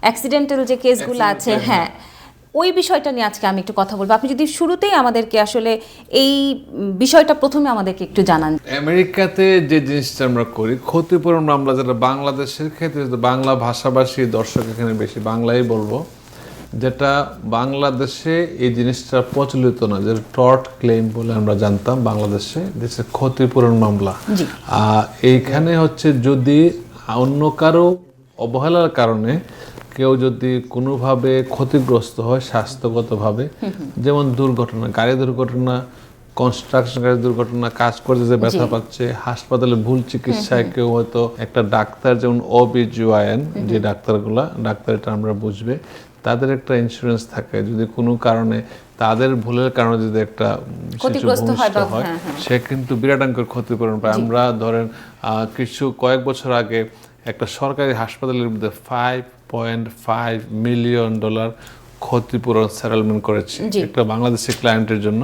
Accidental যে কেসগুলো আছে, হ্যাঁ, ওই বিষয়টা নিয়ে আজকে আমি একটু কথা বলবো। আপনি যদি শুরুতেই আমাদেরকে আসলে এই বিষয়টা প্রথমে আমাদেরকে একটু জানান। আমেরিকাতে যে জিনিসটা আমরা করি, ক্ষতিপূরণ মামলা, যেটা বাংলাদেশের ক্ষেত্রে বাংলা ভাষাভাষী দর্শক এখানে বেশি বাংলাই বলবো, যেটা বাংলাদেশে এই জিনিসটা প্রচলিত না, যেটা টর্ট ক্লেম বলে আমরা জানতাম বাংলাদেশে, দেশের ক্ষতিপূরণ মামলা। এইখানে হচ্ছে যদি অন্য কারো অবহেলার কারণে কেউ যদি কোনোভাবে ক্ষতিগ্রস্ত হয় স্বাস্থ্যগতভাবে, যেমন দুর্ঘটনা, গাড়ি দুর্ঘটনা, কনস্ট্রাকশন কাজের দুর্ঘটনা, কাজ করতে যে ব্যথা পাচ্ছে, হাসপাতালে ভুল চিকিৎসায় কেউ হয়তো, একটা ডাক্তার যেমন OB/GYN যে ডাক্তার এটা আমরা বুঝবে, তাদের একটা ইন্স্যুরেন্স থাকে, যদি কোনো কারণে তাদের ভুলের কারণে যদি একটা শিশু ভূমিষ্ঠ হয়, সে কিন্তু বিরাট অঙ্কের ক্ষতিপূরণ পায়। আমরা ধরেন কয়েক বছর আগে একটা সরকারি হাসপাতালের মধ্যে $5.5 মিলিয়ন ক্ষতিপূরণ সেটেলমেন্ট করেছি একটা বাংলাদেশি ক্লায়েন্টের জন্য।